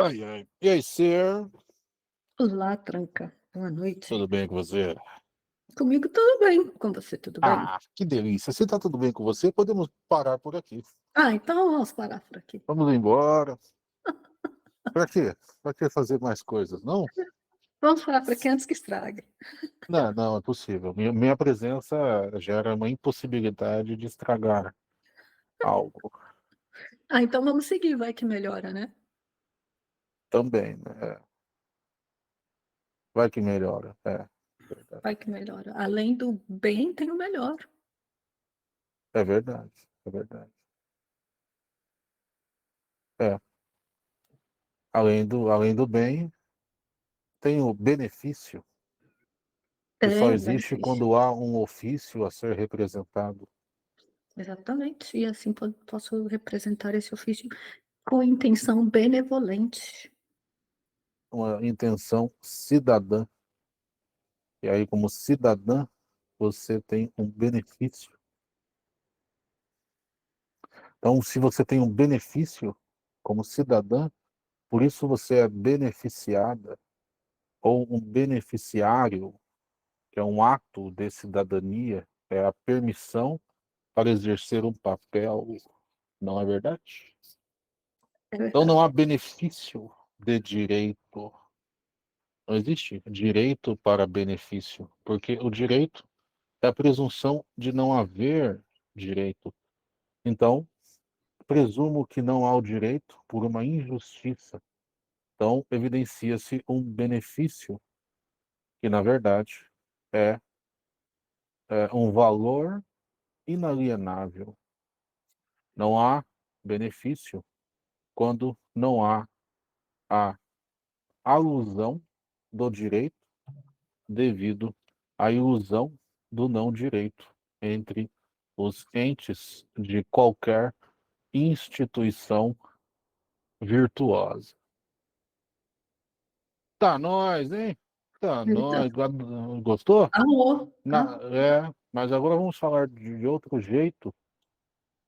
Ai, ai. E aí, Sir? Olá, tranca. Boa noite. Tudo bem com você? Comigo tudo bem. Com você tudo bem? Ah, que delícia. Se tá tudo bem com você, podemos parar por aqui. Então vamos parar por aqui. Vamos embora. Pra quê? Pra que fazer mais coisas, não? Vamos parar por aqui antes que estrague. Não, não, é possível. Minha presença gera uma impossibilidade de estragar algo Então vamos seguir, vai que melhora, né? também, né? Vai que melhora. É, verdade. Vai que melhora. Além do bem, tem o melhor. É verdade. É verdade. É. Além do bem, tem o benefício, que só É, existe benefício. quando há um ofício a ser representado. Exatamente. E assim posso representar esse ofício com intenção benevolente. Uma intenção cidadã. E aí, como cidadã, você tem um benefício. Então, se você tem um benefício como cidadã, por isso você é beneficiada, ou um beneficiário, que é um ato de cidadania, é a permissão para exercer um papel, não é verdade? É Então, não verdade. há benefício de direito. Não existe direito para benefício, porque o direito é a presunção de não haver direito. Então, presumo que não há o direito por uma injustiça. Então, evidencia-se um benefício que, na verdade, é, é um valor inalienável. Não há benefício quando não há a alusão do direito devido à ilusão do não direito entre os entes de qualquer instituição virtuosa. Tá nós, hein? Tá Eita. nós. Gostou? Amor. Mas agora vamos falar de outro jeito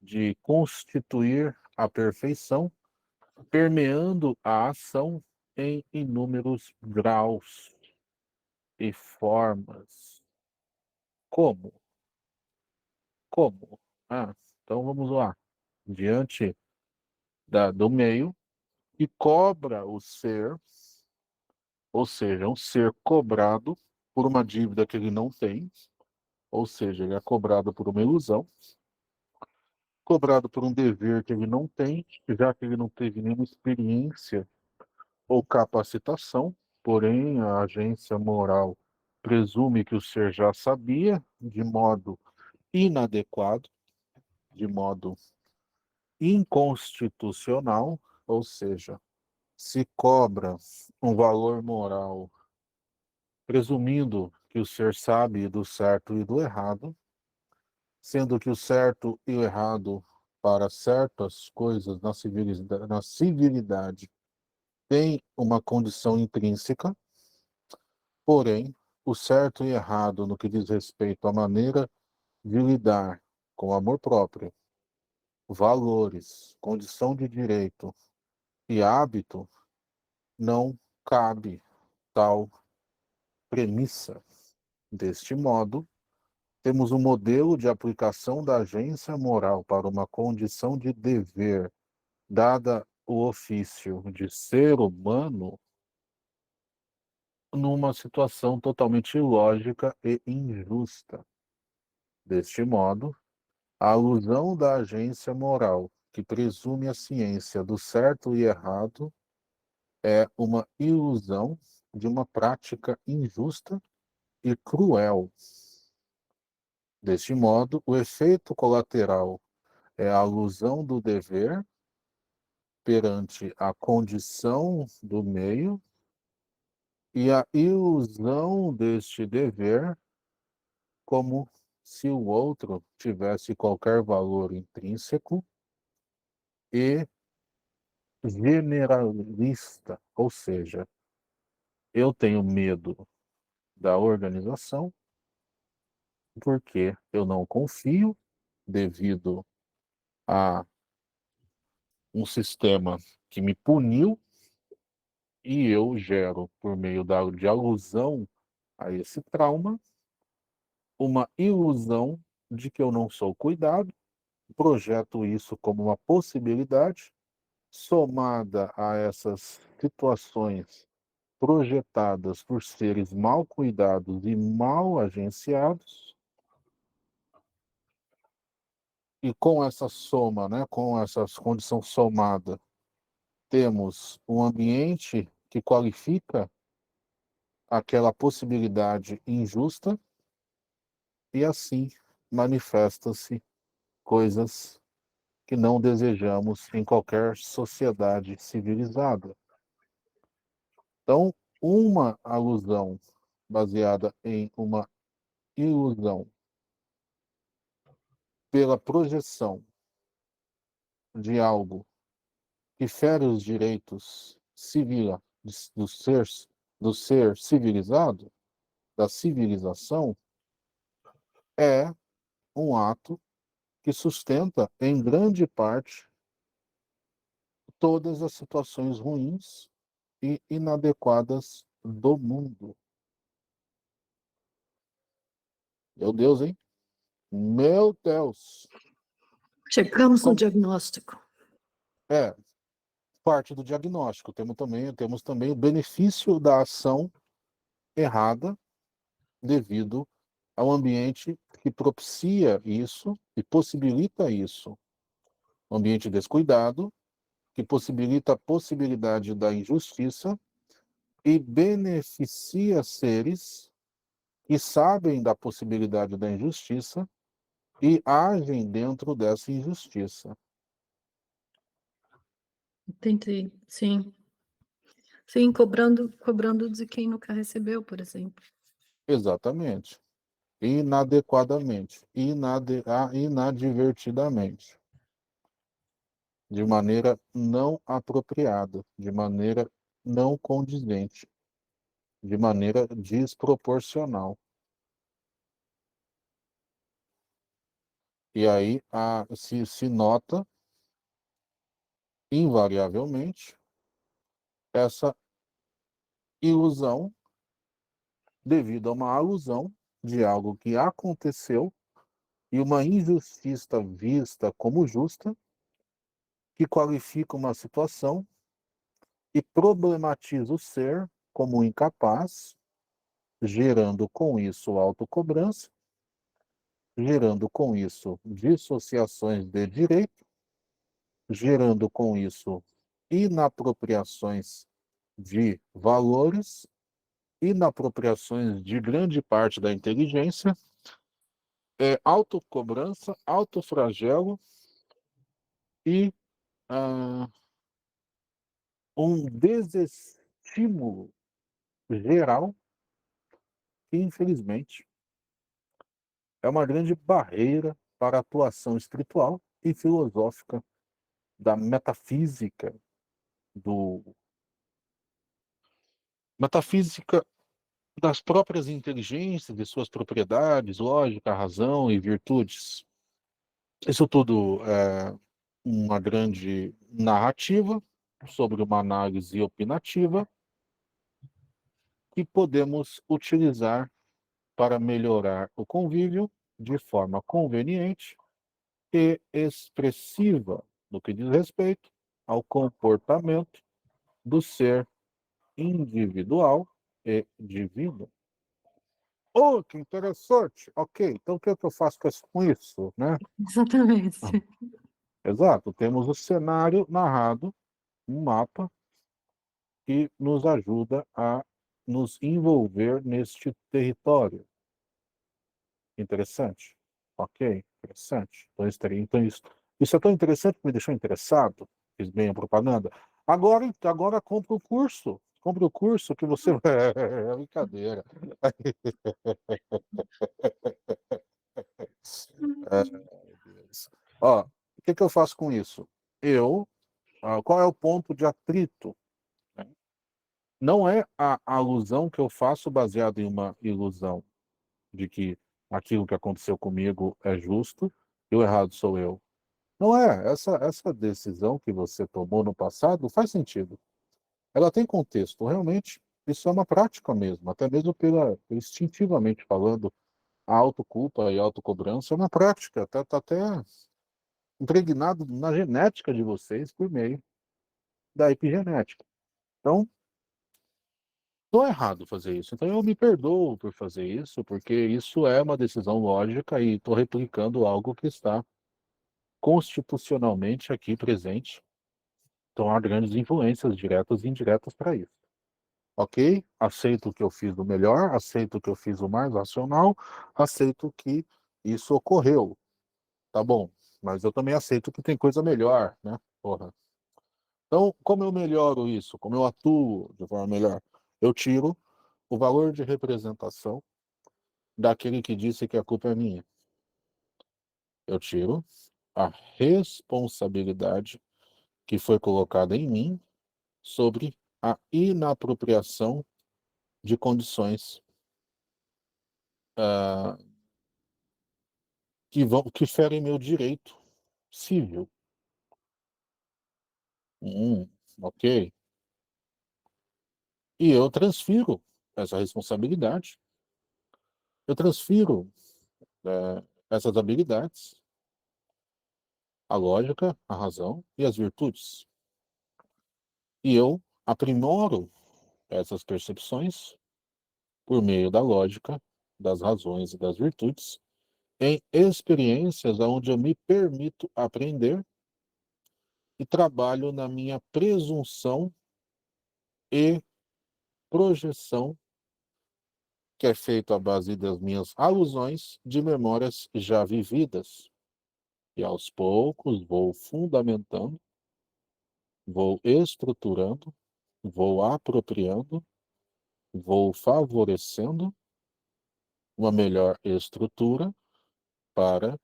de constituir a perfeição, permeando a ação em inúmeros graus e formas. Como? Como? Então vamos lá. Diante do meio, que cobra o ser, ou seja, um ser cobrado por uma dívida que ele não tem, ou seja, ele é cobrado por uma ilusão, cobrado por um dever que ele não tem, já que ele não teve nenhuma experiência ou capacitação, porém a agência moral presume que o ser já sabia, de modo inadequado, de modo inconstitucional, ou seja, se cobra um valor moral presumindo que o ser sabe do certo e do errado, sendo que o certo e o errado para certas coisas na civilidade tem uma condição intrínseca, porém, o certo e errado no que diz respeito à maneira de lidar com amor próprio, valores, condição de direito e hábito, não cabe tal premissa. Deste modo, temos um modelo de aplicação da agência moral para uma condição de dever, dada o ofício de ser humano, numa situação totalmente ilógica e injusta. Deste modo, a alusão da agência moral, que presume a ciência do certo e errado, é uma ilusão de uma prática injusta e cruel. Deste modo, o efeito colateral é a alusão do dever perante a condição do meio e a ilusão deste dever como se o outro tivesse qualquer valor intrínseco e generalista, ou seja, eu tenho medo da organização porque eu não confio devido a um sistema que me puniu E eu gero, por meio de alusão a esse trauma, uma ilusão de que eu não sou cuidado, projeto isso como uma possibilidade, somada a essas situações projetadas por seres mal cuidados e mal agenciados, e com essa soma, né, com essa condição somada, temos um ambiente que qualifica aquela possibilidade injusta e assim manifestam-se coisas que não desejamos em qualquer sociedade civilizada. Então, uma alusão baseada em uma ilusão pela projeção de algo que fere os direitos civil do ser civilizado, da civilização, é um ato que sustenta, em grande parte, todas as situações ruins e inadequadas do mundo. Meu Deus, hein? Meu Deus! Chegamos no Como diagnóstico. é parte do diagnóstico. Temos também o benefício da ação errada devido ao ambiente que propicia isso e possibilita isso. Um ambiente descuidado, que possibilita a possibilidade da injustiça e beneficia seres que sabem da possibilidade da injustiça e agem dentro dessa injustiça. Entendi, sim. Sim, cobrando de quem nunca recebeu, por exemplo. Exatamente. Inadequadamente, inadvertidamente, de maneira não apropriada, de maneira não condizente, de maneira desproporcional. E aí se nota, invariavelmente, essa ilusão devido a uma alusão de algo que aconteceu e uma injustiça vista como justa, que qualifica uma situação e problematiza o ser como incapaz, gerando com isso autocobrança, gerando com isso dissociações de direito, gerando com isso inapropriações de valores, inapropriações de grande parte da inteligência, autocobrança, autoflagelo e um desestímulo geral que, infelizmente, é uma grande barreira para a atuação espiritual e filosófica da metafísica, do metafísica das próprias inteligências, de suas propriedades, lógica, razão e virtudes. Isso tudo é uma grande narrativa sobre uma análise opinativa que podemos utilizar para melhorar o convívio de forma conveniente e expressiva no que diz respeito ao comportamento do ser individual e divino. Oh, que interessante! Ok, então o que é que eu faço com isso, né? Exatamente. Exato, temos o cenário narrado, um mapa que nos ajuda a nos envolver neste território. Interessante. Ok, interessante. Então isso é tão interessante que me deixou interessado. Fiz bem a propaganda. Agora compra o curso. Compre o curso que você vai. É brincadeira. Ai, meu Deus. Ó, o que eu faço com isso? Qual é o ponto de atrito? Né? Não é a alusão que eu faço baseada em uma ilusão de que aquilo que aconteceu comigo é justo e o errado sou eu. Não é. Essa decisão que você tomou no passado faz sentido. ela tem contexto. Realmente, isso é uma prática mesmo, até mesmo instintivamente falando, a autoculpa e a autocobrança é uma prática, tá até impregnado na genética de vocês por meio da epigenética. Então, não é errado fazer isso. Então, eu me perdoo por fazer isso, porque isso é uma decisão lógica e estou replicando algo que está constitucionalmente aqui presente. Então, há grandes influências diretas e indiretas para isso. Ok? Aceito que eu fiz o melhor, aceito que eu fiz o mais racional, aceito que isso ocorreu. Tá bom, mas eu também aceito que tem coisa melhor, né? Porra. Então, como eu melhoro isso? Como eu atuo de forma melhor? Eu tiro o valor de representação daquele que disse que a culpa é minha. Eu tiro a responsabilidade que foi colocada em mim sobre a inapropriação de condições que ferem meu direito civil. Ok. E eu transfiro essa responsabilidade, eu transfiro essas habilidades, a lógica, a razão e as virtudes. E eu aprimoro essas percepções por meio da lógica, das razões e das virtudes, em experiências onde eu me permito aprender e trabalho na minha presunção e projeção, que é feito à base das minhas alusões de memórias já vividas. E aos poucos vou fundamentando, vou estruturando, vou apropriando, vou favorecendo uma melhor estrutura para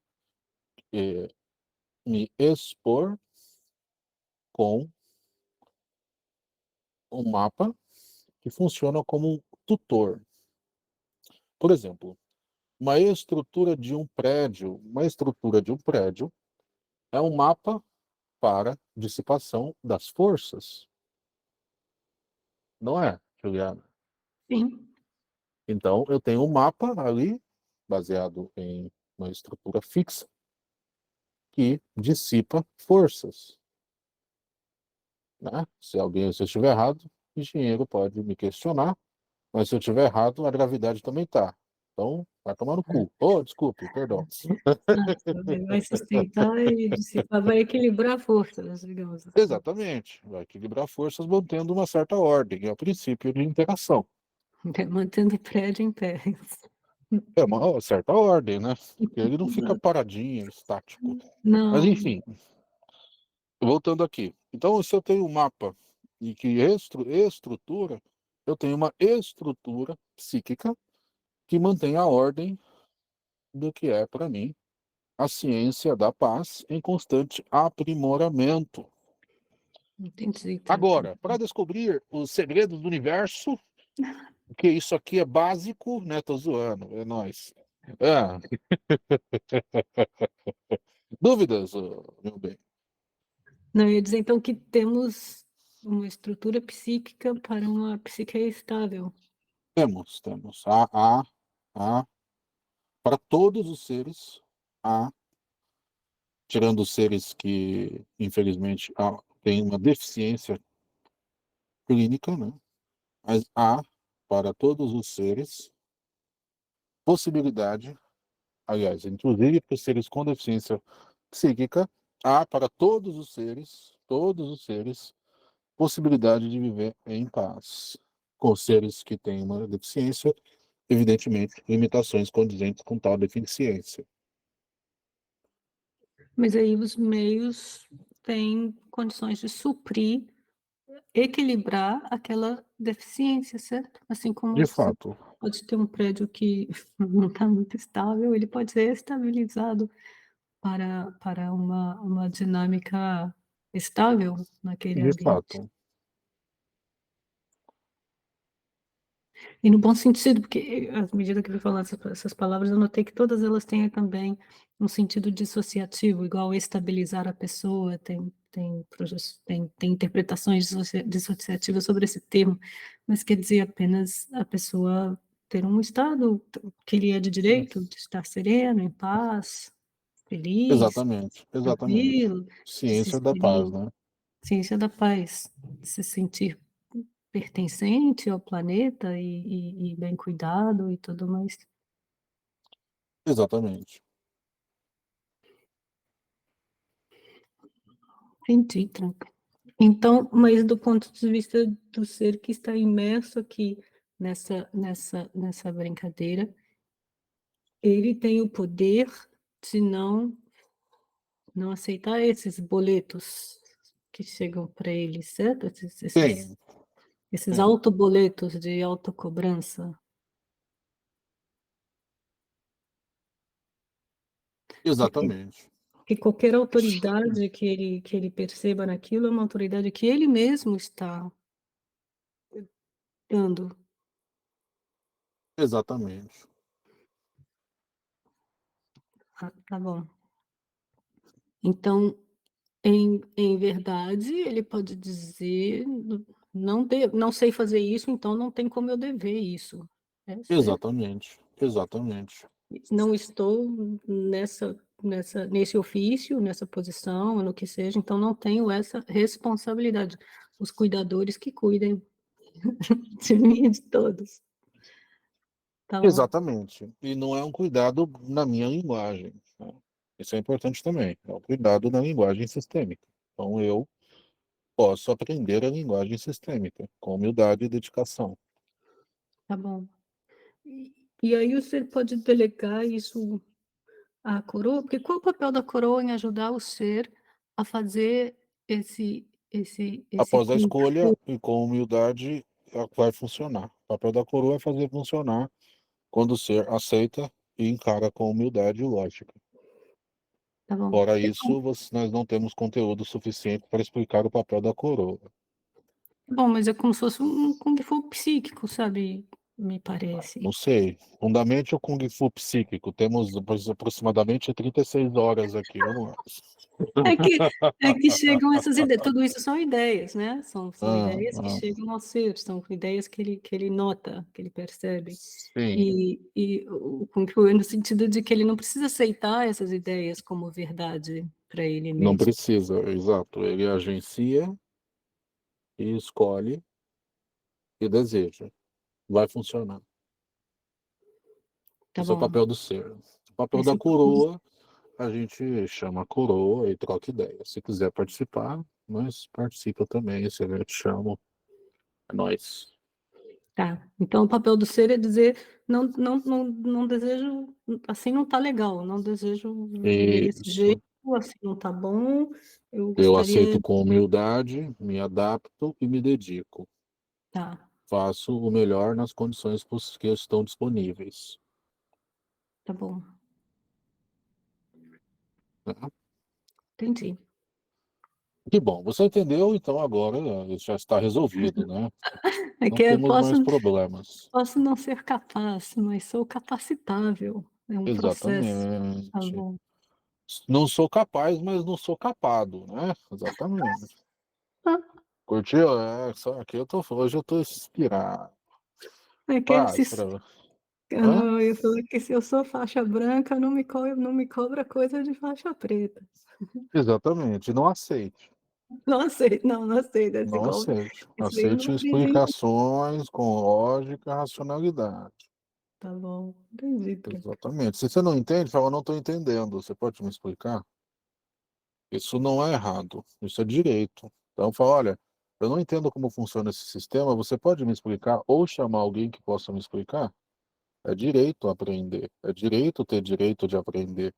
me expor com um mapa que funciona como um tutor. Por exemplo, uma estrutura de um prédio é um mapa para dissipação das forças, não é, Juliana? Sim. Então, eu tenho um mapa ali, baseado em uma estrutura fixa, que dissipa forças, né? Se eu estiver errado, o engenheiro pode me questionar, mas se eu estiver errado, a gravidade também está. Então, vai tomar no cu. Oh, desculpe, perdão. Vai sustentar e dissipar, vai equilibrar forças, digamos assim. Exatamente. Vai equilibrar forças mantendo uma certa ordem. É o princípio de interação. Mantendo o prédio em pé. É uma certa ordem, né? Porque ele não fica paradinho, estático. Mas, Não, enfim, voltando aqui. Então, se eu tenho um mapa e que estrutura, eu tenho uma estrutura psíquica que mantém a ordem do que é, para mim, a ciência da paz em constante aprimoramento. entendi. Agora, para descobrir os segredos do universo, porque isso aqui é básico, né? Tô zoando, é nóis. Ah, dúvidas, meu bem? Não, eu ia dizer então que temos uma estrutura psíquica para uma psique estável. Temos. Há, para todos os seres, há, tirando os seres que, infelizmente, têm uma deficiência clínica, né? Mas há, para todos os seres, possibilidade, aliás, inclusive para os seres com deficiência psíquica, há para todos os seres, possibilidade de viver em paz. Com seres que têm uma deficiência, evidentemente, limitações condizentes com tal deficiência. Mas aí os meios têm condições de suprir, equilibrar aquela deficiência, certo? Assim como De você fato, pode ter um prédio que não está muito estável, ele pode ser estabilizado para uma dinâmica estável naquele de ambiente. fato. E no bom sentido, porque à medida que eu fui falando essas palavras, eu notei que todas elas têm também um sentido dissociativo, igual estabilizar a pessoa, tem interpretações dissociativas sobre esse termo, mas quer dizer apenas a pessoa ter um estado que lhe é de direito, de estar sereno, em paz, feliz, Exatamente, exatamente. tranquilo, de se Ciência da paz, sentir né? ciência da paz, de se sentir pertencente ao planeta e bem cuidado e tudo mais. Exatamente. Entendi, tranca. Então, mas do ponto de vista do ser que está imerso aqui nessa brincadeira, ele tem o poder de não aceitar esses boletos que chegam para ele, certo? Tem, Esses tem. autoboletos de autocobrança. Exatamente. Que qualquer autoridade que ele perceba naquilo é uma autoridade que ele mesmo está dando. Exatamente. Ah, tá bom. Então, em verdade, ele pode dizer: Não sei fazer isso, então não tem como eu dever isso". É certo. Exatamente. Exatamente. Não estou nesse ofício, nessa posição, no que seja, então não tenho essa responsabilidade. Os cuidadores que cuidem de mim e de todos. Tá bom, Exatamente. E não é um cuidado na minha linguagem, né? Isso é importante também. É um cuidado na linguagem sistêmica. Então, eu posso aprender a linguagem sistêmica com humildade e dedicação. tá bom. E aí você pode delegar isso à coroa? Porque qual o papel da coroa em ajudar o ser a fazer esse Após a kung escolha fu? e com humildade, vai funcionar. O papel da coroa é fazer funcionar quando o ser aceita e encara com humildade e lógica. Tá bom. Fora É isso, nós não temos conteúdo suficiente para explicar o papel da coroa. bom, mas é como se fosse um kung fu psíquico, sabe, me Não parece. sei. Fundamente o Kung Fu psíquico. Temos aproximadamente 36 horas aqui. Vamos lá. É que é que chegam essas ideias, tudo isso são ideias, né, são Ah, ideias que ah, chegam ao ser, são ideias que ele nota, que ele percebe. sim, E o Kung Fu é no sentido de que ele não precisa aceitar essas ideias como verdade para ele não mesmo. precisa, exato. Ele agencia e escolhe e deseja. Vai funcionar. Tá Esse é o bom. papel do ser. O papel Esse da é o papel do coroa, a gente chama a coroa e troca ideia. Se quiser participar, mas participa também. Se eu te chamo, é nóis. tá. Então o papel do ser é dizer: "Não desejo, assim não tá legal, não desejo viver desse jeito, Isso. assim não tá bom, eu Eu gostaria". aceito com humildade, me adapto e me dedico. Tá, Faço o melhor nas condições que estão disponíveis, tá bom, né? entendi. Que bom, você entendeu, então agora já está resolvido, né? É Não que eu temos posso mais problemas. posso não ser capaz, mas sou capacitável, é um processo. Tá Exatamente. bom. Não sou capaz, mas não sou capado, né? Exatamente. Curtiu? É, só aqui hoje eu tô inspirado. É que Paz se pra... eu Hã? não eu ia falar que se eu sou faixa branca, não me cobra coisa de faixa preta. Exatamente, não aceite. Não aceito, não aceito, Não aceite. esse daí eu não Aceite aprendi ainda. explicações com lógica e racionalidade. Tá bom, entendi, tranca. Exatamente. Se você não entende, fala, eu não estou entendendo. Você pode me explicar? Isso não é errado, isso é direito. Então fala, olha, eu não entendo como funciona esse sistema, você pode me explicar ou chamar alguém que possa me explicar? É direito aprender, é direito ter direito de aprender.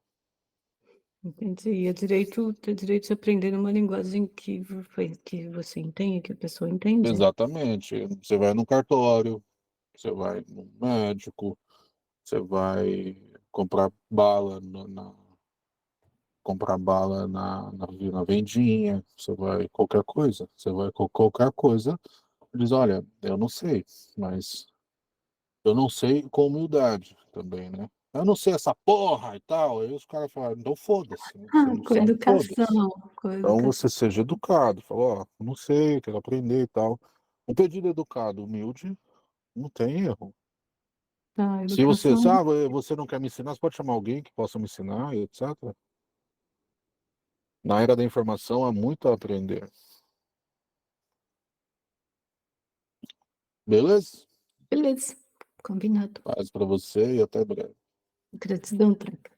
Entendi. É direito de aprender numa linguagem que você entende, que a pessoa entende. Exatamente. Você vai no cartório, você vai no médico, você vai comprar bala comprar bala na vendinha, você vai qualquer coisa, você vai qualquer coisa, diz, olha, eu não sei, mas Eu não sei com humildade também, né? Eu não sei essa porra e tal. Aí os caras falam, então foda-se, né? Você Ah, não com sabe, foda-se. educação, com Então educação. você seja educado, fala, ó, não sei, quero aprender e tal. Um pedido educado, humilde, não tem erro. A Se você, educação. você não quer me ensinar, você pode chamar alguém que possa me ensinar, e etc. Na era da informação há muito a aprender. Beleza? Beleza, combinado. Paz para você e até breve. Gratidão, Tranca.